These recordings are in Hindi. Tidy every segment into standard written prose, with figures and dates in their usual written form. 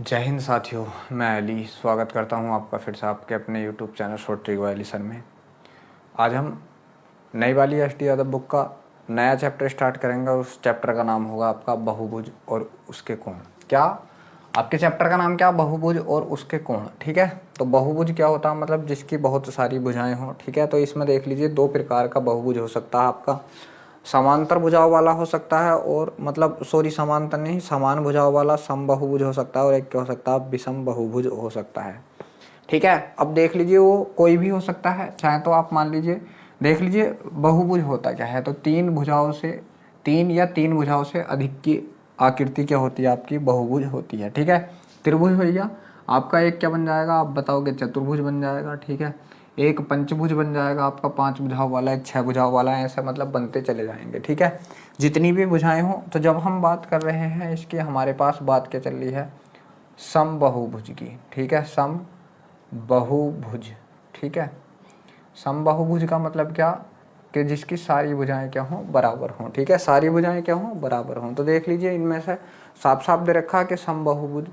जय हिंद साथियों, मैं अली स्वागत करता हूं आपका फिर से आपके अपने YouTube channel short trick bye Ali sir में। आज हम नई वाली एस.डी. यादव बुक का नया चैप्टर स्टार्ट करेंगे और उस चैप्टर का नाम होगा आपका बहुभुज और उसके कोण। क्या आपके चैप्टर का नाम क्या? बहुभुज और उसके कोण। ठीक है, तो बहुभुज क्या होता है? मतलब जिसकी बहुत सारी भुजाएं हों। ठीक है, तो इसमें देख लीजिए दो प्रकार का बहुभुज हो सकता है आपका। समांतर भुजाओं वाला हो सकता है और समांतर नहीं, समान भुजाओं वाला समबाहुभुज हो सकता है, और एक क्या हो सकता है? विषम बहुभुज हो सकता है। ठीक है, अब देख लीजिए वो कोई भी हो सकता है, चाहे तो आप मान लीजिए देख लीजिए बहुभुज होता क्या है, तो तीन या तीन भुजाओं से अधिक की आकृति क्या होती है? आपकी बहुभुज होती है। ठीक है, त्रिभुज हो गया आपका, एक क्या बन जाएगा आप बताओगे? चतुर्भुज बन जाएगा। ठीक है, एक पंचभुज बन जाएगा आपका, पांच भुजाओं वाला, एक छह भुजाओं वाला, ऐसे मतलब बनते चले जाएंगे। ठीक है, जितनी भी भुजाएं हों। तो जब हम बात कर रहे हैं इसकी, हमारे पास बात क्या चल रही है? समबाहुभुज की। ठीक है, समबाहुभुज। ठीक है, समबाहुभुज का मतलब क्या? कि जिसकी सारी भुजाएं क्या हों? बराबर हों। ठीक है, सारी भुजाएं क्या हों? बराबर हों। तो देख लीजिए इनमें से साफ साफ दे रखा कि समबाहुभुज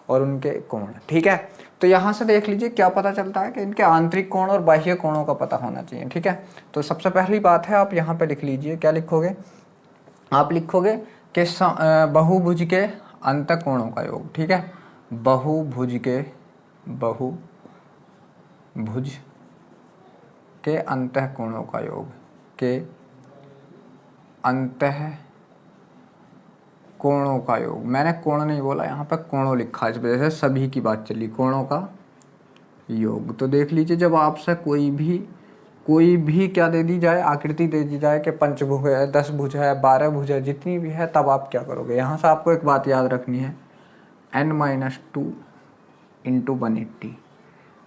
और उनके कोण। ठीक है, तो यहाँ से देख लीजिए क्या पता चलता है कि इनके आंतरिक कोण और बाह्य कोणों का पता होना चाहिए। ठीक है, तो सबसे पहली बात है आप यहाँ पे लिख लीजिए, क्या लिखोगे? आप लिखोगे कि बहुभुज के अंतःकोणों का योग। ठीक है, बहुभुज के अंतःकोणों का योग, के अंतःकोणों का योग। मैंने कोण नहीं बोला, यहाँ पे कोणों लिखा, इस वजह से सभी की बात चली। कोणों का योग। तो देख लीजिए जब आपसे कोई भी क्या दे दी जाए, आकृति दे दी जाए कि पंचभुज है, 10 भुज है, 12 भुज है, जितनी भी है, तब आप क्या करोगे? यहाँ से आपको एक बात याद रखनी है, n-2 इंटू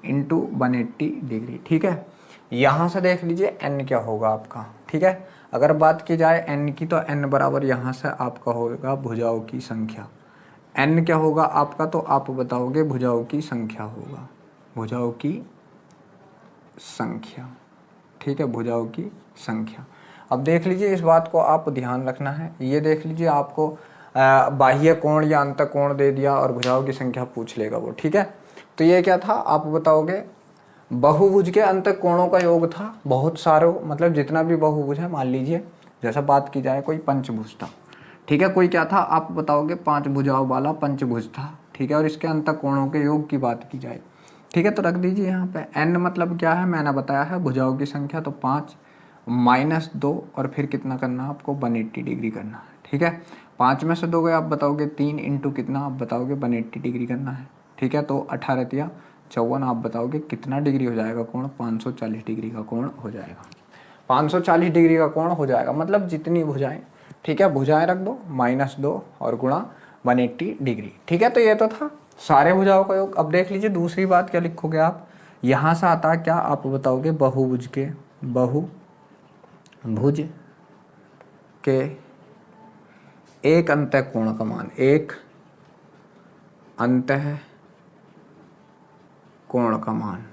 180 डिग्री। ठीक है, यहाँ से देख लीजिए n क्या होगा आपका। ठीक है, अगर बात की जाए n की, तो n बराबर यहाँ से आपका होगा भुजाओं की संख्या। n क्या होगा आपका? तो आप बताओगे भुजाओं की संख्या होगा, भुजाओं की संख्या। ठीक है, भुजाओं की संख्या। अब देख लीजिए इस बात को आप ध्यान रखना है। ये देख लीजिए आपको बाह्य कोण या अंतःकोण दे दिया और भुजाओं की संख्या पूछ लेगा वो। ठीक है, तो ये क्या था आप बताओगे? बहुभुज के अंतःकोणों का योग था। बहुत सारे मतलब जितना भी बहुभुज है, मान लीजिए जैसा बात की जाए कोई पंचभुज था। ठीक है, कोई क्या था आप बताओगे? 5 भुजाओं वाला पंचभुज था। ठीक है, और इसके अंतःकोणों के योग की बात की जाए। ठीक है, तो रख दीजिए यहाँ पे n मतलब क्या है? मैंने बताया है भुजाओं की संख्या, तो 5 -2 और फिर कितना करना है आपको? 180 डिग्री करना है। ठीक है, 5 में से 2 गए, आप बताओगे 3 इंटू कितना? आप बताओगे 180 डिग्री करना है। ठीक है, तो 18 तिया 54, आप बताओगे कितना डिग्री हो जाएगा कोण? 540 डिग्री का कोण हो जाएगा। 540 डिग्री का कोण हो जाएगा, मतलब जितनी भुजाएं। ठीक है, भुजाएं रख दो, -2 और गुणा 180 डिग्री। ठीक है, तो ये तो था सारे भुजाओं का योग। अब देख लीजिए दूसरी बात क्या लिखोगे आप? यहाँ से आता है क्या? आप बताओगे बहुभुज के एक अंतःकोण का मान, एक अंतःकोण का मान,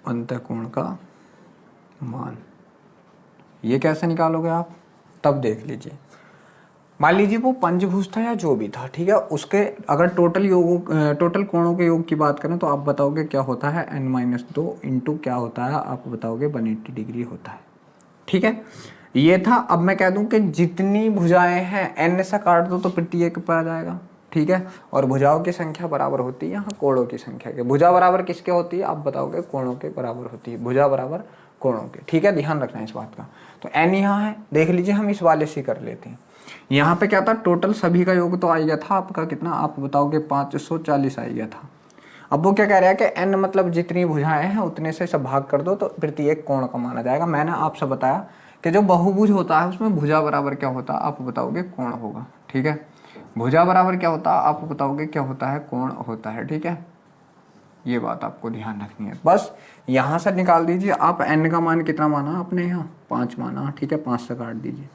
अंतःकोण का मान। ये कैसे निकालोगे आप? तब देख लीजिए, मान लीजिए वो पंचभुज था या जो भी था। ठीक है, उसके अगर टोटल कोणों के योग की बात करें, तो आप बताओगे क्या होता है? n-2 इंटू क्या होता है? आप बताओगे 180 डिग्री होता है। ठीक है, ये था। अब मैं कह दूं कि जितनी भुजाएं हैं n से काट दो तो प्रत्येक पर आ जाएगा। ठीक है, और भुजाओं की संख्या बराबर होती है यहाँ कोणों की संख्या के। भुजा बराबर किसके होती है? आप बताओगे कोणों के बराबर होती है, भुजा बराबर कोणों के। ठीक है, ध्यान रखना है इस बात का। तो n यहाँ है, देख लीजिए हम इस वाले से कर लेते हैं। यहाँ पे क्या था? टोटल सभी का योग तो आ गया था आपका कितना? आप बताओगे 540 आ गया था। अब वो क्या कह रहा है कि n मतलब जितनी भुजाएं हैं उतने से सब भाग कर दो तो प्रत्येक कोण का माना जाएगा। मैंने आपसे बताया कि जो बहुभुज होता है उसमें भुजा बराबर क्या होता है? आप बताओगे कोण होगा। ठीक है, भुजा बराबर क्या होता है? आप बताओगे क्या होता है? कोण होता है। ठीक है, ये बात आपको ध्यान रखनी है। बस यहाँ से निकाल दीजिए आप। n का मान कितना माना आपने? यहाँ 5 माना। ठीक है, 5 से काट दीजिए।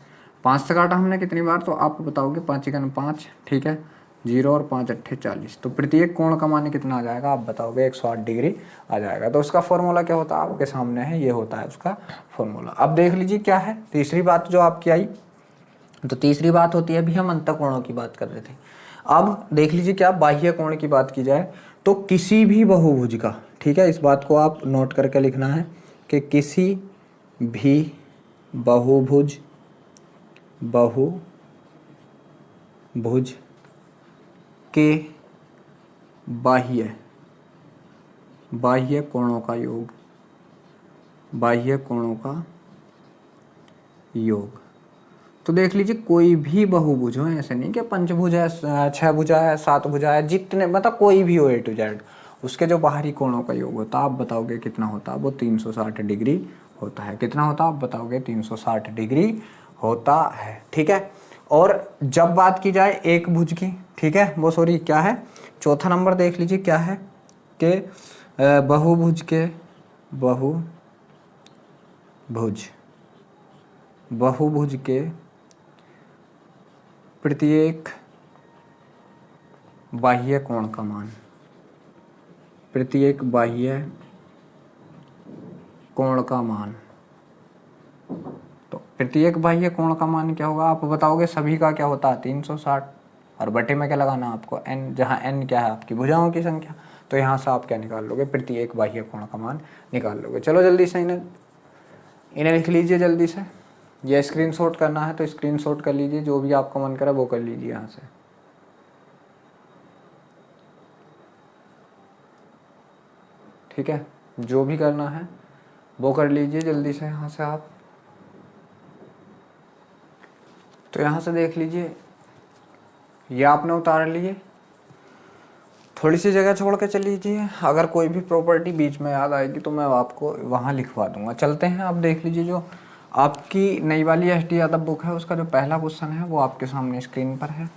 5 से काटा हमने कितनी बार? तो आप बताओगे 5 × 5। ठीक है, 0 और 5 × 40। तो प्रत्येक कोण का मान कितना आ जाएगा? आप बताओगे 108 डिग्री आ जाएगा। तो उसका फॉर्मूला क्या होता है? आपके सामने है, ये होता है उसका फॉर्मूला। अब देख लीजिए क्या है तीसरी बात जो आपकी आई। तो तीसरी बात होती है, अभी हम अंतःकोणों की बात कर रहे थे। अब देख लीजिए क्या बाह्य कोण की बात की जाए तो किसी भी बहुभुज का, ठीक है, इस बात को आप नोट करके लिखना है कि किसी भी बहुभुज के बाह्य कोणों का योग, बाह्य कोणों का योग। तो देख लीजिए कोई भी बहुभुज हो, ऐसे नहीं कि पंचभुज है, छह भुजा है, सात भुजा है, जितने मतलब कोई भी हो A to Z, उसके जो बाहरी कोणों का योग होता है आप बताओगे कितना होता है, वो 360 डिग्री होता है। कितना होता है आप बताओगे, 360 डिग्री होता है, ठीक है। और जब बात की जाए एक भुज की, ठीक है, वो सॉरी क्या है, चौथा नंबर देख लीजिए क्या है कि बहुभुज के प्रत्येक बाह्य कोण का मान, प्रत्येक बाह्य कोण का मान। तो प्रत्येक बाह्य कोण का मान क्या होगा आप बताओगे, सभी का क्या होता है 360, और बटे में क्या लगाना आपको n, जहाँ n क्या है आपकी भुजाओं की संख्या, तो यहाँ से आप क्या निकाल लोगे, प्रत्येक बाह्य कोण का मान निकाल लोगे। चलो जल्दी से इन्हें लिख लीजिए जल्दी से, ये स्क्रीनशॉट करना है तो स्क्रीनशॉट कर लीजिए, जो भी आपको मन करे वो कर लीजिए यहाँ से। ठीक है, जो भी करना है वो कर लीजिए जल्दी से यहाँ से आप। तो यहाँ से देख लीजिए ये आपने उतार लिए, थोड़ी सी जगह छोड़ के चल लीजिए, अगर कोई भी प्रॉपर्टी बीच में याद आएगी तो मैं आपको वहाँ लिखवा दूंगा। चलते हैं, आप देख लीजिए जो आपकी नई वाली एस डी यादव बुक है उसका जो पहला क्वेश्चन है वो आपके सामने स्क्रीन पर है।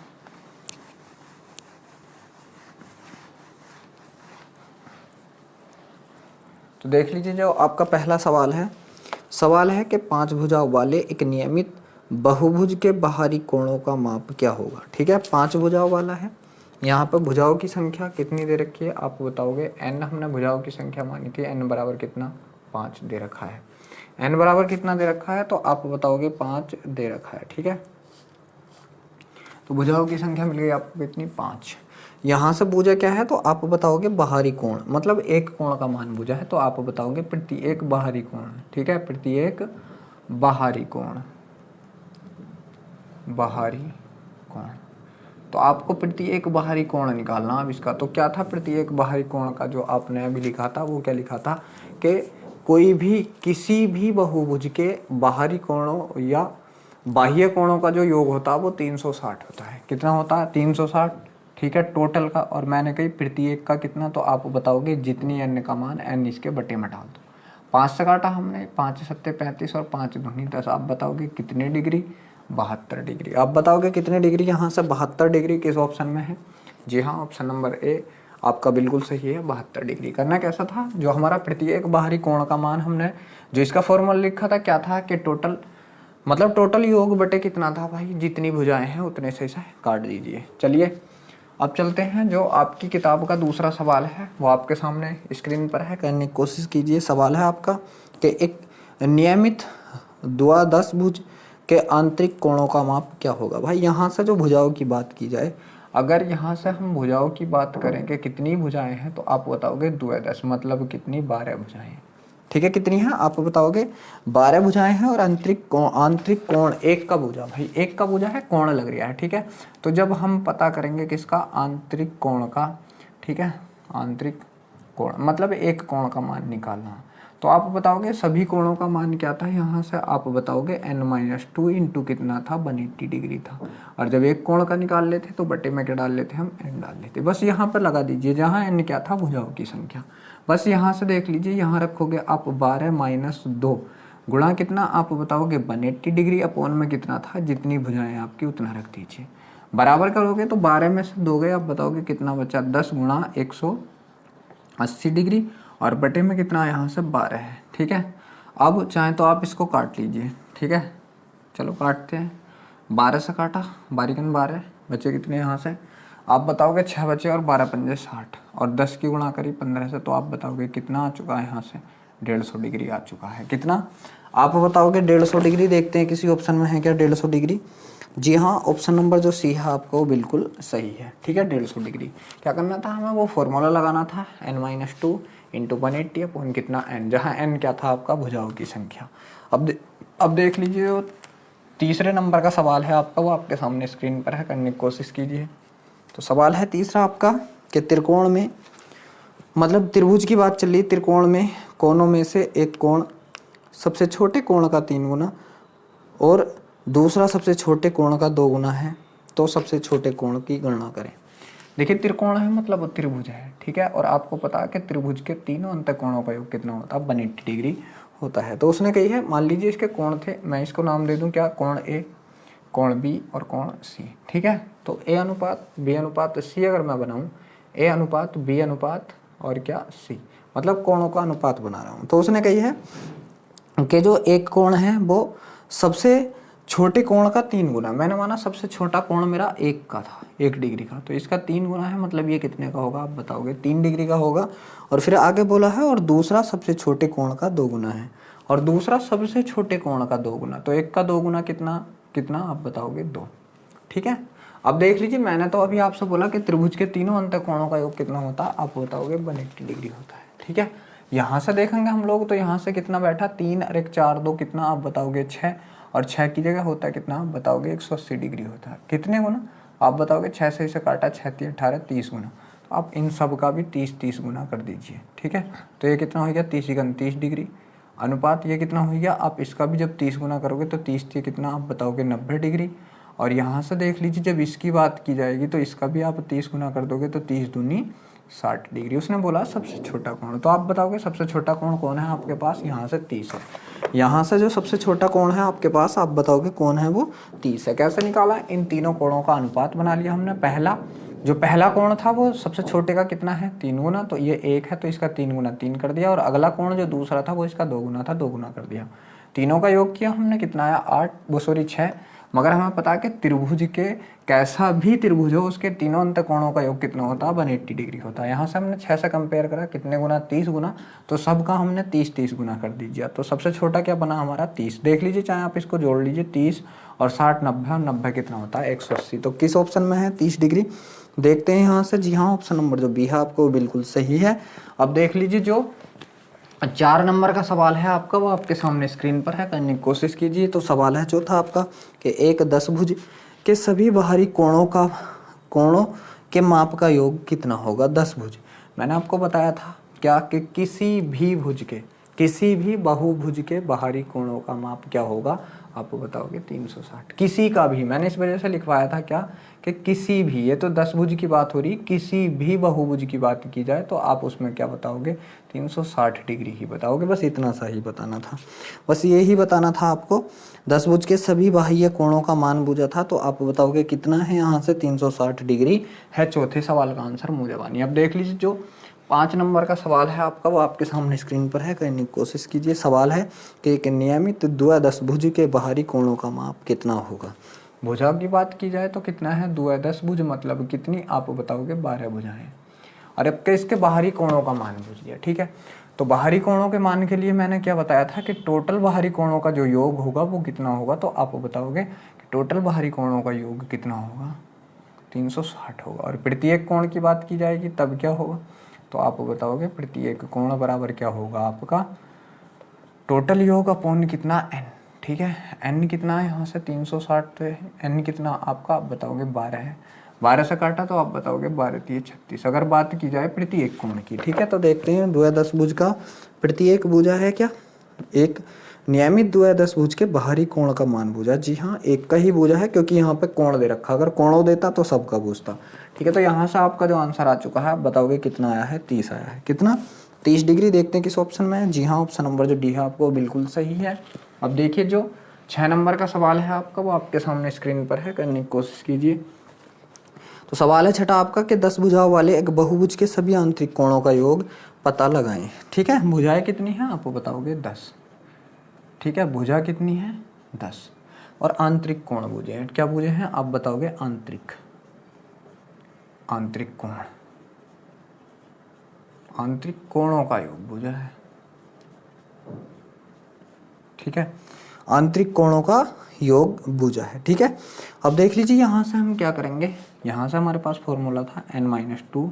तो देख लीजिए जो आपका पहला सवाल है कि पांच भुजाओं वाले एक नियमित बहुभुज के बाहरी कोणों का माप क्या होगा। ठीक है, पांच भुजाओं वाला है, यहाँ पर भुजाओं की संख्या कितनी दे रखी है आप बताओगे, n हमने भुजाओं की संख्या मानी थी, n बराबर कितना 5 दे रखा है, n बराबर कितना दे रखा है तो आप बताओगे 5 दे रखा है। ठीक है, तो भुजाओं की संख्या मिल गई आपको कितनी 5। यहाँ से भुजा क्या है तो आप बताओगे बाहरी कोण, मतलब एक कोण का मान भुजा है तो आप बताओगे प्रत्येक बाहरी कोण। ठीक है, प्रत्येक बाहरी कोण, तो आपको प्रत्येक बाहरी कोण निकालना अब इसका। तो क्या था प्रत्येक बाहरी कोण का जो आपने अभी लिखा था वो क्या लिखा था कि कोई भी किसी भी बहुभुज के बाहरी कोणों या बाह्य कोणों का जो योग होता है वो 360 होता है। कितना होता है 360। ठीक है, टोटल का, और मैंने कही प्रत्येक का कितना, तो आप बताओगे जितनी n का मान n इसके बटे में डाल दो। 5 से काटा हमने, 5 सत्ते 35 और 5 दूनी 10, आप बताओगे कितने डिग्री 72 डिग्री। आप बताओगे कितने डिग्री, यहाँ से 72 डिग्री किस ऑप्शन में है, जी हाँ ऑप्शन नंबर ए आपका बिल्कुल सही है, 72 डिग्री। करना कैसा था, जो हमारा प्रत्येक बाहरी कोण का मान हमने जो इसका फॉर्मूला लिखा था क्या था कि टोटल, मतलब टोटल योग बटे कितना था भाई, जितनी भुजाएं हैं उतने से काट दीजिए। चलिए अब चलते हैं, जो आपकी किताब का दूसरा सवाल है वो आपके सामने स्क्रीन पर है, करने की कोशिश कीजिए। सवाल है आपका कि एक नियमित द्वादश भुज के आंतरिक कोणों का माप क्या होगा। भाई यहाँ से जो भुजाओं की बात की जाए, अगर यहाँ से हम भुजाओं की बात करें कि कितनी भुजाएं हैं तो आप बताओगे द्वादश, मतलब कितनी 12 भुजाएं। ठीक है, कितनी है आप बताओगे 12 भुजाएं हैं, और आंतरिक कोण एक का भुजा, भाई एक का भुजा है कोण लग रहा है। ठीक है, तो जब हम पता करेंगे किसका आंतरिक कोण का, ठीक है, आंतरिक कोण मतलब एक कोण का मान निकालना, तो आप बताओगे सभी कोणों का मान क्या था, यहाँ से आप बताओगे n-2 इंटू कितना था 180 डिग्री था, और जब एक कोण का निकाल लेते तो बटे में क्या डाल लेते हम n डाल लेते। बस यहाँ पर लगा दीजिए जहाँ n क्या था भुजाओं की संख्या। बस यहाँ से देख लीजिए, यहाँ रखोगे आप 12-2 गुणा कितना आप बताओगे 180 डिग्री, अपोन में कितना था जितनी भुजाएं आपकी उतना रख दीजिए, बराबर करोगे तो 12 में से 2 गए, आप बताओगे कितना बचा 10 गुणा 180 डिग्री, और बटे में कितना यहाँ से 12 है। ठीक है, अब चाहे तो आप इसको काट लीजिए। ठीक है, चलो काटते हैं, 12 से काटा 12 बचे कितने, यहाँ से आप बताओगे 6 बचे, और 12 पंजे 60, और 10 की गुणा करी 15 से, तो आप बताओगे कितना आ चुका है, यहाँ से 150 डिग्री आ चुका है। कितना आप बताओगे 150 डिग्री। देखते हैं किसी ऑप्शन में है क्या 150 डिग्री, जी हाँ, ऑप्शन नंबर जो सी है आपका वो बिल्कुल सही है। ठीक है, 150 डिग्री। क्या करना था हमें, वो फॉर्मूला लगाना था n-2 इंटू 180 अपॉन कितना n, जहाँ n क्या था आपका भुजाओं की संख्या। अब देख लीजिए, वो तीसरे नंबर का सवाल है आपका, वो आपके सामने स्क्रीन पर है, करने की कोशिश कीजिए। तो सवाल है तीसरा आपका कि त्रिकोण में, मतलब त्रिभुज की बात चल रही है, त्रिकोण में कोणों में से एक कोण सबसे छोटे कोण का 3 गुना और दूसरा सबसे छोटे कोण का 2 गुना है, तो सबसे छोटे कोण की गणना करें। देखिए त्रिकोण है मतलब वो त्रिभुज है, ठीक है, और आपको पता है कि त्रिभुज के तीनों अंत कोणों का योग कितना होता है, 180 डिग्री होता है। तो उसने कही है, मान लीजिए इसके कोण थे, मैं इसको नाम दे दूं क्या, कोण ए, कोण बी और कोण सी। ठीक है, तो ए अनुपात बी अनुपात सी अगर मैं बनाऊं, ए अनुपात बी अनुपात और क्या सी, मतलब कोणों का अनुपात बना रहा हूँ। तो उसने कही है कि जो एक कोण है वो सबसे छोटे कोण का 3 गुना, मैंने माना सबसे छोटा कोण मेरा 1 का था, 1 डिग्री का, तो इसका 3 गुना है, मतलब ये कितने का होगा आप बताओगे, 3 डिग्री का होगा। और फिर आगे बोला है और दूसरा सबसे छोटे कोण का 2 गुना है, और दूसरा सबसे छोटे कोण का 2 गुना, तो एक का 2 गुना कितना कितना आप बताओगे 2। ठीक है, अब देख लीजिए, मैंने तो अभी आपसे बोला कि त्रिभुज के तीनों अंत कोणों का योग कितना होता है, आप बताओगे 180 डिग्री होता है। ठीक है, यहाँ से देखेंगे हम लोग, तो यहाँ से कितना बैठा, 3 और 1 4 2 कितना आप बताओगे 6, और 6 की जगह होता है कितना आप बताओगे 180 डिग्री होता है। कितने गुना आप बताओगे, 6 से इसे काटा, 6 3 18 30 गुना, तो आप इन सब का भी 30 गुना कर दीजिए। ठीक है, तो ये कितना हो गया, 30 29 डिग्री अनुपात, ये कितना हो गया, आप इसका भी जब 30 गुना करोगे तो 30 से कितना आप बताओगे 90 डिग्री। और यहाँ से देख लीजिए, जब इसकी बात की जाएगी तो इसका भी आप 30 गुना कर दोगे तो 30 दूनी 60 डिग्री। उसने बोला सबसे छोटा कोण, तो आप बताओगे सबसे छोटा कोण कौन है आपके पास, यहाँ से 30 है, यहाँ से जो सबसे छोटा कोण है आपके पास आप बताओगे कौन है, वो 30 है। कैसे निकाला, इन तीनों कोणों का अनुपात बना लिया हमने। पहला जो पहला कोण था वो सबसे छोटे का कितना है, 3 गुना, तो ये 1 है तो इसका 3 गुना 3 कर दिया, और अगला कोण जो दूसरा था वो इसका 2 गुना था, 2 गुना कर दिया। तीनों का योग किया हमने, कितना आया 8, वो सॉरी 6, मगर हमें पता है कि त्रिभुज के कैसा भी त्रिभुज हो उसके तीनों अंत कोणों का योग कितना होता है, 180 डिग्री होता है। यहाँ से हमने 6 से कंपेयर करा, कितने गुना 30 गुना, तो सबका हमने 30 गुना कर दीजिए। तो सबसे छोटा क्या बना हमारा 30, देख लीजिए चाहे आप इसको जोड़ लीजिए, 30 और 60 90, और 90 कितना होता है 180। तो किस ऑप्शन में है 30 डिग्री, देखते हैं यहाँ से। जी हाँ, ऑप्शन नंबर जो बी है आपको बिल्कुल सही है। अब देख लीजिए, जो 4 नंबर का सवाल है आपका, वो आपके सामने स्क्रीन पर है, करने की कोशिश कीजिए। तो सवाल है चौथा आपका कि एक दशभुज के सभी बाहरी कोणों के माप का योग कितना होगा। दशभुज मैंने आपको बताया था क्या कि किसी भी बहुभुज के बाहरी कोणों का माप क्या होगा, आपको बताओगे 360। किसी का भी, मैंने इस वजह से लिखवाया था क्या कि किसी भी, ये तो दशभुज की बात हो रही, किसी भी बहुभुज की बात की जाए तो आप उसमें क्या बताओगे 360 डिग्री ही बताओगे। बस इतना सा ही बताना था, बस ये ही बताना था आपको। दशभुज के सभी बाह्य कोणों का मान पूछा था, तो आप बताओगे कितना है, यहाँ से 360 डिग्री है। चौथे सवाल का आंसर मूल्यवानी। अब देख लीजिए, जो 5 नंबर का सवाल है आपका, वो आपके सामने स्क्रीन पर है, करने की कोशिश कीजिए। सवाल है कि एक नियमित द्विदशभुज के बाहरी कोणों का माप कितना होगा। भुजा की बात की जाए तो कितना है, द्विदशभुज मतलब कितनी, आप बताओगे 12 भुजाएं। और अब के इसके बाहरी कोणों का मान पूछ लिया। ठीक है, तो बाहरी कोणों के मान के लिए मैंने क्या बताया था कि टोटल बाहरी कोणों का जो योग होगा वो कितना होगा, तो आप बताओगे कि टोटल बाहरी कोणों का योग कितना होगा, 360 होगा। और प्रत्येक कोण की बात की जाएगी तब क्या होगा, तो आप बताओगे प्रत्येक कोण बराबर क्या होगा आपका टोटल योग अपॉन कितना n। ठीक है, n कितना है यहाँ से 360, n कितना आपका आप बताओगे 12 है, 12 से काटा तो आप बताओगे 12 3 36। अगर बात की जाए प्रत्येक कोण की, ठीक है, तो देखते हैं द्विदशभुज का प्रत्येक भुजा है क्या, एक नियमित द्विदशभुज के बाहरी कोण का मान भुजा। जी हाँ, एक का ही भुजा है क्योंकि यहाँ पे कोण दे रखा, अगर कोणों देता तो सबका पूछता। ठीक है, तो यहाँ से आपका जो आंसर आ चुका है, आप बताओगे कितना आया है, 30 आया है। कितना, 30 डिग्री। देखते हैं किस ऑप्शन में है। जी हाँ, ऑप्शन नंबर जो डी है आपको बिल्कुल सही है। अब देखिए, जो 6 नंबर का सवाल है आपका, वो आपके सामने स्क्रीन पर है, करने की कोशिश कीजिए। तो सवाल है छठा आपका कि 10 भुजाओं वाले एक बहुभुज के सभी आंतरिक कोणों का योग पता लगाएं। ठीक है, भुजाएं कितनी है आपको बताओगे 10। ठीक है, भुजा कितनी है 10, और आंतरिक कोण भुजे हैं, क्या भुजे हैं आप बताओगे आंतरिक कोण, आंतरिक कोणों का योग भुजा है। ठीक है, आंतरिक कोणों का योग भुजा है। ठीक है, अब देख लीजिए यहाँ से हम क्या करेंगे, यहाँ से हमारे पास फॉर्मूला था n-2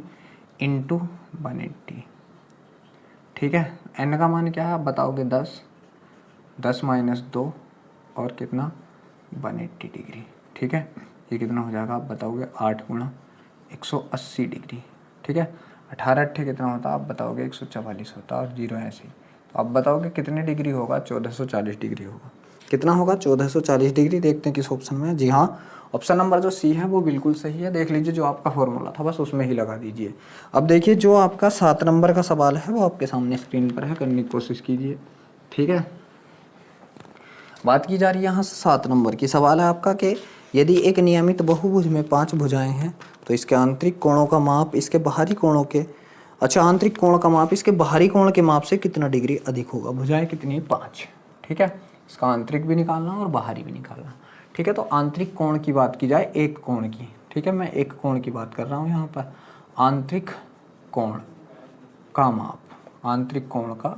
इंटू 180। ठीक है, n का मान क्या है आप बताओगे 10, 10 माइनस 2 और कितना 180 डिग्री। ठीक है, ये कितना हो जाएगा आप बताओगे 8 गुणा 180 डिग्री। ठीक है, 18 अट्ठे कितना होता है आप बताओगे 144 होता है और 0 ऐसे ही। तो आप बताओगे कितने डिग्री होगा, 1440 डिग्री होगा। कितना होगा 1440 डिग्री। देखते हैं किस ऑप्शन में है। जी हाँ, ऑप्शन नंबर जो सी है वो बिल्कुल सही है। देख लीजिए जो आपका फॉर्मूला था बस उसमें ही लगा दीजिए। अब देखिए जो आपका 7 नंबर का सवाल है वो आपके सामने स्क्रीन पर है, करने की कोशिश कीजिए। ठीक है, बात की जा रही है यहाँ से 7 नंबर की। सवाल है आपका कि यदि एक नियमित बहुभुज में 5 भुजाएं हैं तो इसके आंतरिक कोणों का माप इसके बाहरी कोणों के आंतरिक कोण का माप इसके बाहरी कोण के माप से कितना डिग्री अधिक होगा। भुजाएं कितनी है 5। ठीक है, इसका आंतरिक भी निकालना और बाहरी भी निकालना। ठीक है, तो आंतरिक कोण की बात की जाए एक कोण की। ठीक है, मैं एक कोण की बात कर रहा हूँ यहाँ पर। आंतरिक कोण का माप, आंतरिक कोण का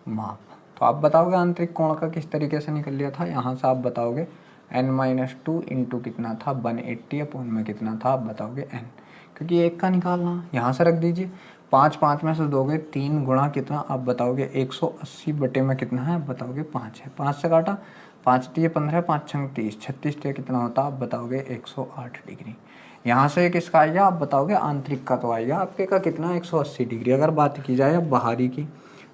माप, तो आप बताओगे आंतरिक कोण का किस तरीके से निकल लिया था। यहाँ से आप बताओगे n-2 इंटू कितना था 180 अपॉन में कितना था आप बताओगे n, क्योंकि एक का निकालना। यहाँ से रख दीजिए 5 5 में से दोगे 3 गुणा कितना आप बताओगे 180 बटे में कितना है आप बताओगे 5 है। 5 से काटा 5 दिए 15, 5 छंग 30, 36 दिए कितना होता आप बताओगे 108 डिग्री। यहाँ से किसका आएगा आप बताओगे आंतरिक का, तो आएगा आपके का कितना 180 डिग्री। अगर बात की जाए अब बाहरी की,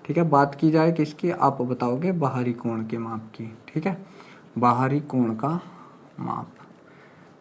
ठीक है, बात की जाए किसकी आप बताओगे बाहरी कोण के माप की। ठीक है, बाहरी कोण का माप।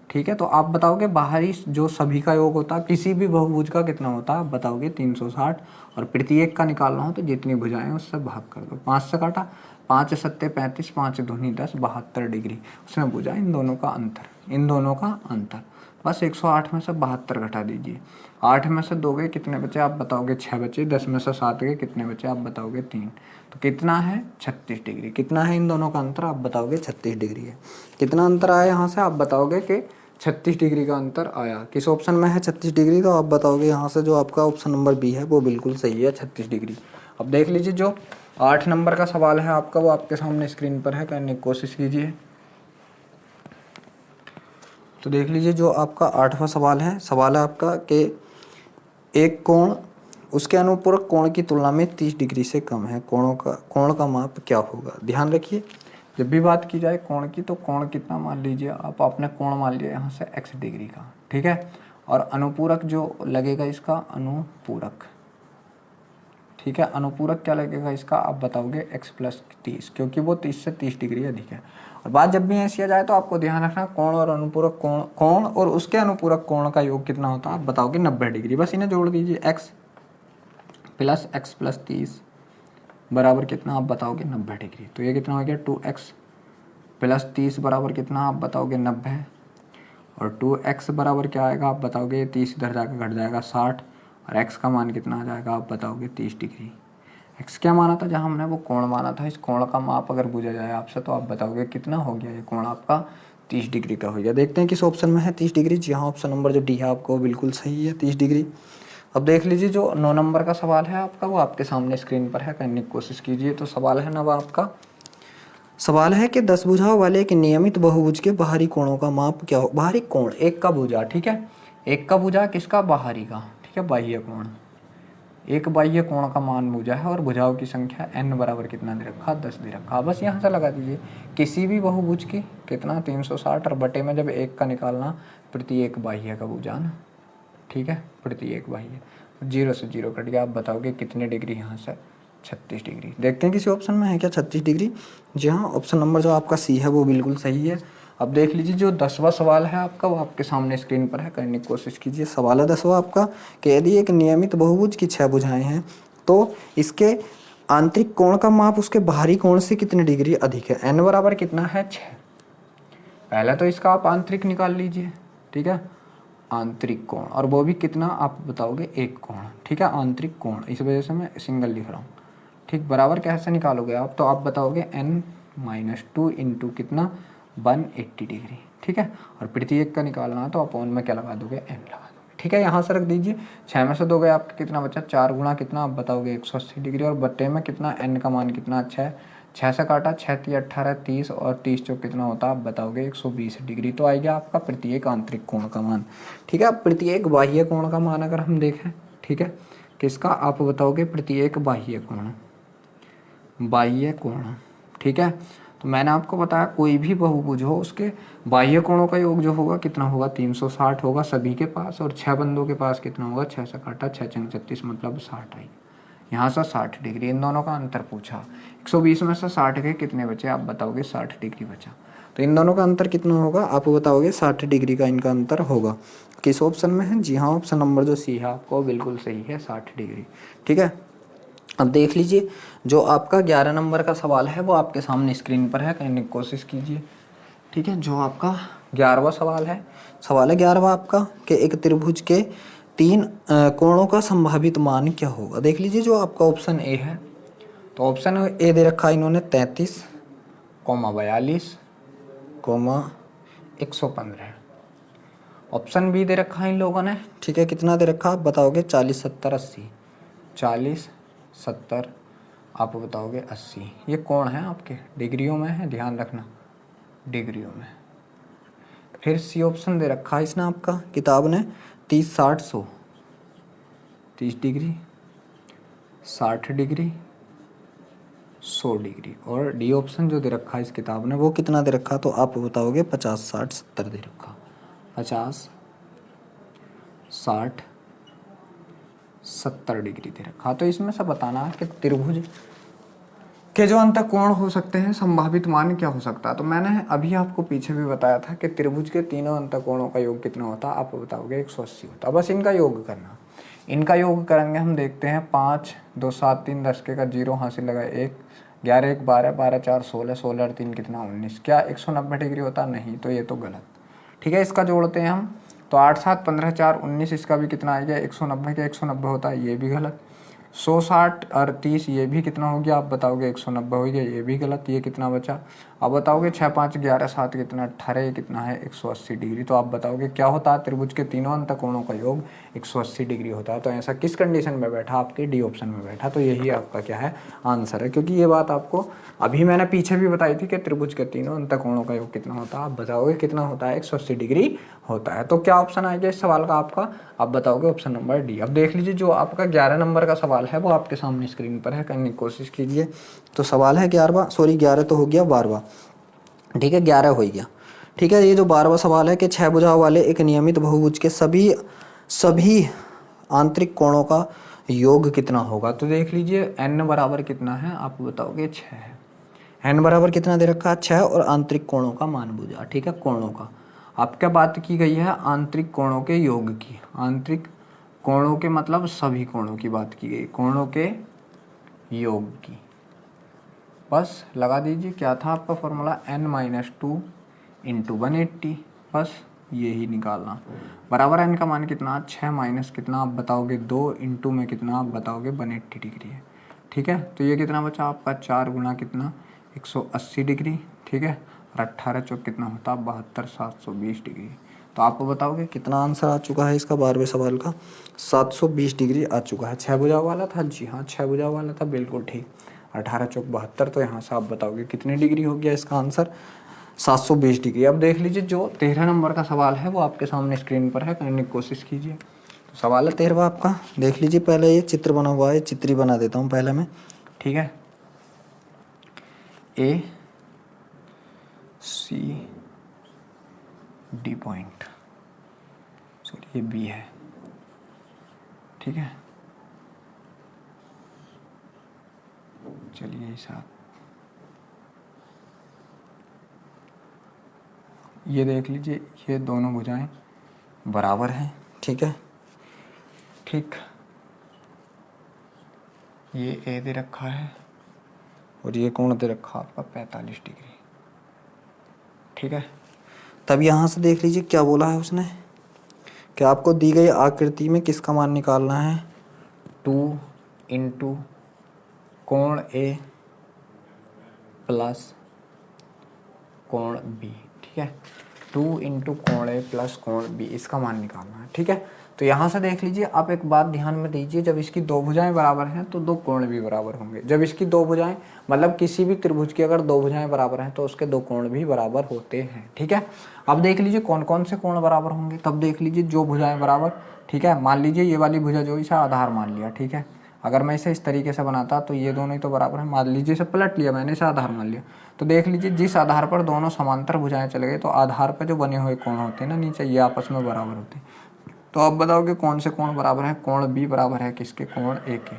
ठीक है, तो आप बताओगे बाहरी जो सभी का योग होता है किसी भी बहुभुज का कितना होता है आप बताओगे 360, और प्रत्येक का निकालना हो तो जितनी भुजाएं उससे भाग कर दो। 5 से काटा 5 सत्ते 35, 5 दूनी 10, 72 डिग्री। उसमें भुजा इन दोनों का अंतर, इन दोनों का अंतर बस 108 में से 72 घटा दीजिए। 8 में से 2 गए कितने बचे आप बताओगे 6 बचे। 10 में से 7 गए कितने बचे आप बताओगे 3। तो कितना है 36 डिग्री। कितना है इन दोनों का अंतर आप बताओगे 36 डिग्री है। कितना अंतर आया यहाँ से आप बताओगे कि 36 डिग्री का अंतर आया। किस ऑप्शन में है 36 डिग्री, तो आप बताओगे यहाँ से जो आपका ऑप्शन नंबर बी है वो बिल्कुल सही है 36 डिग्री। अब देख लीजिए जो 8 नंबर का सवाल है आपका वो आपके सामने स्क्रीन पर है, करने की कोशिश कीजिए। तो देख लीजिए जो आपका 8वां सवाल है आपका कि एक कोण उसके अनुपूरक कोण की तुलना में 30 डिग्री से कम है, कोण का माप क्या होगा। ध्यान रखिए जब भी बात की जाए कोण की तो कोण कितना मान लीजिए आप, आपने कोण मान लिया यहाँ से x डिग्री का। ठीक है, और अनुपूरक जो लगेगा इसका अनुपूरक, ठीक है, अनुपूरक क्या लगेगा इसका आप बताओगे x प्लस 30, क्योंकि वो 30 से 30 डिग्री अधिक है। और बात जब भी ऐसी आ जाए तो आपको ध्यान रखना कोण और अनुपूरक कोण और उसके अनुपूरक कोण का योग कितना होता है आप बताओगे 90 डिग्री। बस इन्हें जोड़ दीजिए x प्लस 30 बराबर कितना आप बताओगे 90 डिग्री। तो ये कितना हो गया 2x प्लस 30 बराबर कितना आप बताओगे 90, और 2x बराबर क्या आएगा आप बताओगे 30 इधर जाकर घट जाएगा 60, और x का मान कितना आ जाएगा आप बताओगे 30 डिग्री। x क्या माना था जहाँ हमने वो कोण माना था, इस कोण का माप अगर पूछा जाए आपसे तो आप बताओगे कितना हो गया ये कोण आपका 30 डिग्री का हो गया। देखते हैं किस ऑप्शन में है 30 डिग्री। जी हाँ, ऑप्शन नंबर जो डी है आपको बिल्कुल सही है 30 डिग्री। अब देख लीजिए जो 9 नंबर का सवाल है आपका वो आपके सामने स्क्रीन पर है, करने की कोशिश कीजिए। तो सवाल है ना वो आपका सवाल है कि 10 भुजाओं वाले एक नियमित बहुभुज के बाहरी कोणों का माप क्या हो। बाहरी कोण एक का भुजा, ठीक है, एक का भुजा किसका बाहरी का, ठीक है, बाह्य कोण। एक बाह्य कोण का मान भुजा है और भुजाओं की संख्या n बराबर कितना दे रखा 10 दे रखा। बस यहाँ से लगा दीजिए किसी भी बहुभुज की कितना 360, और बटे में जब एक का निकालना प्रत्येक बाह्य का भुजा ना, ठीक है, प्रत्येक बाह्य 0 से 0 कट गया। आप बताओगे कितने डिग्री यहाँ से 36 डिग्री। देखते हैं किसी ऑप्शन में है क्या 36 डिग्री। जी हाँ, ऑप्शन नंबर जो आपका सी है वो बिल्कुल सही है। अब देख लीजिए जो 10वां सवाल है आपका वो आपके सामने स्क्रीन पर है, करने की कोशिश कीजिए। सवाल है 10वां आपका कि यदि एक नियमित बहुभुज की 6 भुजाएं हैं तो इसके आंतरिक कोण का माप उसके बाहरी कोण से कितनी डिग्री अधिक है। n बराबर कितना है 6। पहले तो इसका आप आंतरिक निकाल लीजिए, ठीक है, आंतरिक कोण, और वो भी कितना आप बताओगे एक कोण, ठीक है, आंतरिक कोण, इस वजह से मैं सिंगल लिख रहा हूँ, ठीक। बराबर कैसे निकालोगे आप, तो आप बताओगे n-2 इंटू कितना 180 डिग्री, ठीक है, और प्रत्येक का निकालना है तो अपॉन में क्या लगा दोगे n लगा दोगे, ठीक है। यहाँ से रख दीजिए 6 में से 2 गए आपका कितना बचा 4 गुणा कितना आप बताओगे 180 डिग्री, और बट्टे में कितना n का मान कितना अच्छा है 6 से काटा, 6 3 18 30 और 30 चौक कितना होता है आप बताओगे 120 डिग्री। तो आएगा आपका प्रत्येक आंतरिक कोण का मान। ठीक है, अब प्रत्येक बाह्य कोण का मान अगर हम देखें, ठीक है, किसका आप बताओगे प्रत्येक बाह्य कोण, बाह्य कोण। ठीक है, तो मैंने आपको बताया कोई भी बहुभुज हो उसके बाह्य कोणों का योग जो होगा कितना होगा 360 होगा सभी के पास, और 6 बंदों के पास कितना होगा 6 से काटा 6 चंग 36 मतलब 60 आई। यहाँ से 60 डिग्री, इन दोनों का अंतर पूछा। 120 में से 60 के कितने बचे आप बताओगे 60 डिग्री बचा। तो इन दोनों का अंतर कितना होगा आप बताओगे 60 डिग्री का इनका अंतर होगा। किस ऑप्शन में है? जी हाँ, ऑप्शन नंबर जो सी है आपको बिल्कुल सही है 60 डिग्री। ठीक है, अब देख लीजिए जो आपका 11 नंबर का सवाल है वो आपके सामने स्क्रीन पर है, कहने की कोशिश कीजिए। ठीक है, जो आपका 11वां सवाल है 11वां आपका कि एक त्रिभुज के 3 कोणों का संभावित मान क्या होगा। देख लीजिए जो आपका ऑप्शन ए है, तो ऑप्शन ए दे रखा है इन्होंने 33, 42, 115। ऑप्शन बी दे रखा है इन लोगों ने, ठीक है, कितना दे रखा आप बताओगे 40 70 80, 40 70 आप बताओगे 80। ये कोण है आपके डिग्रियों में है, ध्यान रखना डिग्रियों में। फिर सी ऑप्शन दे रखा है इसने आपका किताब ने 30 60 100, 30 डिग्री 60 डिग्री 100 डिग्री, और डी ऑप्शन जो दे रखा है इस किताब ने वो कितना दे रखा तो आप बताओगे 50 60 70 दे रखा, 50 60 70 डिग्री दे रखा। तो इसमें से बताना है कि त्रिभुज के जो अंत कोण हो सकते हैं संभावित मान क्या हो सकता है। तो मैंने अभी आपको पीछे भी बताया था कि त्रिभुज के तीनों अंत कोणों का योग कितना होता है आप बताओगे 180 होता है। बस इनका योग करना, इनका योग करेंगे हम देखते हैं 5 2 7 3 10 के का 0 हासिल लगा 1 11 1 12 12 4 16 16 और 3 कितना 19, क्या 190 डिग्री होता नहीं, तो ये तो गलत। ठीक है, इसका जोड़ते हैं हम तो 8 7 15 4 19, इसका भी कितना आएगा 190 का 190 होता है, ये भी गलत। 100 60 और 30 ये भी कितना हो गया आप बताओगे 190 हो गया, ये भी गलत। ये कितना बचा आप बताओगे 6 5 11 7 कितना 18, ये कितना है 180 डिग्री। तो आप बताओगे क्या होता है त्रिभुज के तीनों अंत कोणों का योग 180 डिग्री होता है। तो ऐसा किस कंडीशन में बैठा आपके डी ऑप्शन में बैठा, तो यही आपका क्या है आंसर है। क्योंकि ये बात आपको अभी मैंने पीछे भी बताई थी कि त्रिभुज के तीनों अंत कोणों का योग कितना होता है, आप बताओगे कितना होता है 180 डिग्री होता है। तो क्या ऑप्शन आएगा इस सवाल का आपका, आप बताओगे ऑप्शन नंबर डी। अब देख लीजिए जो आपका 11 नंबर का सवाल है वो आपके सामने स्क्रीन पर है, करने की कोशिश कीजिए। तो सवाल है 11 तो हो गया 12वां, ठीक है 11 हो गया। ठीक है, ये जो 12वां सवाल है कि 6 भुजाओं वाले एक नियमित बहुभुज के सभी आंतरिक कोणों का योग कितना होगा। तो देख लीजिए n बराबर कितना है आप बताओगे 6 है, n बराबर कितना दे रखा है 6 और आंतरिक कोणों का मान भुजा। ठीक है, कोणों का आप क्या बात की गई है आंतरिक कोणों के योग की, आंतरिक कोणों के मतलब सभी कोणों की बात की गई, कोणों के योग की। बस लगा दीजिए क्या था आपका फॉर्मूला n-2 इंटू 180, बस यही निकालना बराबर n का मान कितना 6 माइनस कितना आप बताओगे 2 इंटू में कितना आप बताओगे 180 डिग्री है। ठीक है, तो ये कितना बचा आपका 4 गुना कितना 180 डिग्री। ठीक है, और 18 चौक कितना होता 72 720 डिग्री। तो आपको बताओगे कितना आंसर आ चुका है इसका 12वें सवाल का 720 डिग्री आ चुका है। 6 भुजाओं वाला था, जी हाँ 6 भुजाओं वाला था, बिल्कुल ठीक। 18 चौक 72, तो यहाँ से आप बताओगे कितनी डिग्री हो गया इसका आंसर 720 डिग्री। अब देख लीजिए जो 13 नंबर का सवाल है वो आपके सामने स्क्रीन पर है, करने की कोशिश कीजिए। तो सवाल है 13वां आपका, देख लीजिए पहले ये चित्र बना हुआ है, चित्र ही बना देता हूँ पहले मैं। ठीक है, ए सी डी पॉइंट, सॉरी ये बी है। ठीक है, चलिए साहब ये देख लीजिए ये दोनों भुजाएं बराबर हैं। ठीक है, ठीक, ये ए दे रखा है और ये कोण दे रखा आपका 45 डिग्री। ठीक है, तब यहाँ से देख लीजिए क्या बोला है उसने कि आपको दी गई आकृति में किसका मान निकालना है 2 इंटू कोण ए प्लस कोण बी। ठीक है, 2 इंटू कोण ए प्लस कोण बी, इसका मान निकालना है। ठीक है, तो यहाँ से देख लीजिए आप एक बात ध्यान में दीजिए, जब इसकी दो भुजाएं बराबर हैं तो दो कोण भी बराबर होंगे। जब इसकी दो भुजाएं मतलब किसी भी त्रिभुज की अगर दो भुजाएं बराबर हैं तो उसके दो कोण भी बराबर होते हैं। ठीक है, अब देख लीजिए कौन कौन से कोण बराबर होंगे, तब देख लीजिए जो भुजाएं बराबर। ठीक है, मान लीजिए ये वाली भुजा जो इसे आधार मान लिया। ठीक है, अगर मैं इसे इस तरीके से बनाता तो ये दोनों ही तो बराबर है, मान लीजिए इसे पलट लिया मैंने, इसे आधार मान लिया, तो देख लीजिए जिस आधार पर दोनों समांतर भुजाएं चले गए तो आधार पर जो बने हुए कोण होते हैं ना नीचे, ये आपस में बराबर होते हैं। तो आप बताओगे कौन से कोण बराबर है, कोण बी बराबर है किसके, कोण ए के,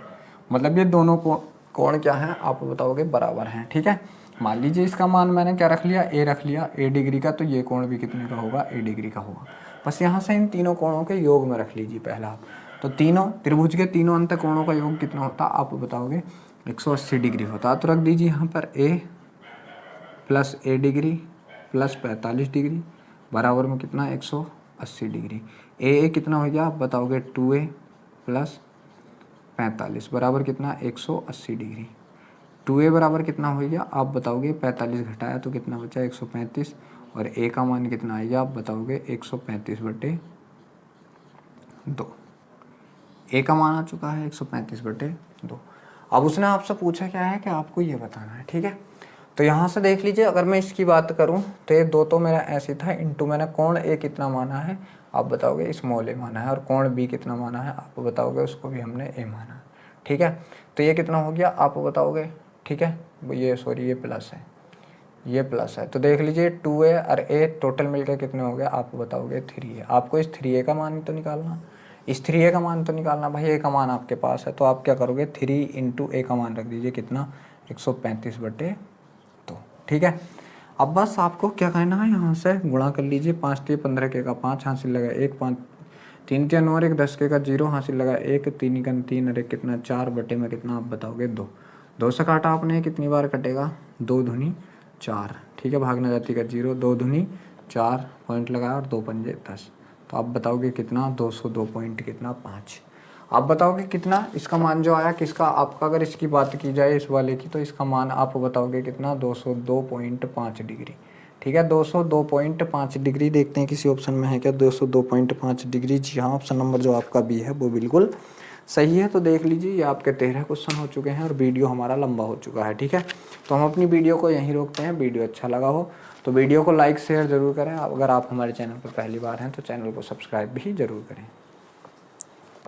मतलब ये दोनों कोण क्या है आप बताओगे बराबर हैं। ठीक है, मान लीजिए इसका मान मैंने क्या रख लिया, ए रख लिया, ए डिग्री का, तो ये कोण भी कितने का होगा, ए डिग्री का होगा। बस यहाँ से इन तीनों कोणों के योग में रख लीजिए पहला आप, तो तीनों त्रिभुज के तीनों अंत कोणों का योग कितना होता आप बताओगे 180 डिग्री होता। तो रख दीजिए यहाँ पर ए प्लस ए डिग्री प्लस 45 डिग्री बराबर में कितना 180 डिग्री। ए कितना हो गया आप बताओगे 2a प्लस 45 बराबर कितना 180 डिग्री। 2a बराबर कितना हो गया आप बताओगे 45 घटाया तो कितना बचा 135, और a का मान कितना आएगा आप बताओगे 135/2। a का मान आ चुका है 135/2। अब उसने आपसे पूछा क्या है कि आपको ये बताना है। ठीक है, तो यहाँ से देख लीजिए अगर मैं इसकी बात करूँ तो ये दो तो मेरा ऐसे था, इंटू मैंने कोण ए कितना माना है आप बताओगे स्मॉल ए माना है, और कोण बी कितना माना है आप बताओगे उसको भी हमने ए माना है। ठीक है, तो ये कितना हो गया आप बताओगे। ठीक है, ये सॉरी ये प्लस है, ये प्लस है, तो देख लीजिए 2a और a टोटल मिलकर कितने हो गए आप बताओगे 3a। आपको इस 3a का मान तो निकालना, इस 3a का मान तो निकालना भाई, a का मान आपके पास है तो आप क्या करोगे 3 इंटू a का मान रख दीजिए कितना 135/2। ठीक है, अब बस आपको क्या कहना है यहाँ से गुणा कर लीजिए, 5 3 15 के का 5 हासिल लगा 1, 5 3 3 और 1 10 के का 0 हासिल लगा 1, 3 का 3 और 1 कितना 4 बटे में कितना आप बताओगे 2। 2 से काटा आपने कितनी बार कटेगा 2 दूनी 4। ठीक है, भागना जाती का 0, 2 दूनी 4 पॉइंट लगाया और 2 पंजे 10, तो आप बताओगे कितना 202 पॉइंट कितना 5। आप बताओगे कितना इसका मान जो आया किसका आपका, अगर इसकी बात की जाए इस वाले की तो इसका मान आप बताओगे कितना 202.5 डिग्री। ठीक है, 202.5 डिग्री। देखते हैं किसी ऑप्शन में है क्या 202.5 डिग्री। जी हाँ, ऑप्शन नंबर जो आपका बी है वो बिल्कुल सही है। तो देख लीजिए ये आपके 13 क्वेश्चन हो चुके हैं और वीडियो हमारा लंबा हो चुका है। ठीक है, तो हम अपनी वीडियो को यहीं रोकते हैं। वीडियो अच्छा लगा हो तो वीडियो को लाइक शेयर ज़रूर करें। अगर आप हमारे चैनल पर पहली बार हैं तो चैनल को सब्सक्राइब भी ज़रूर करें।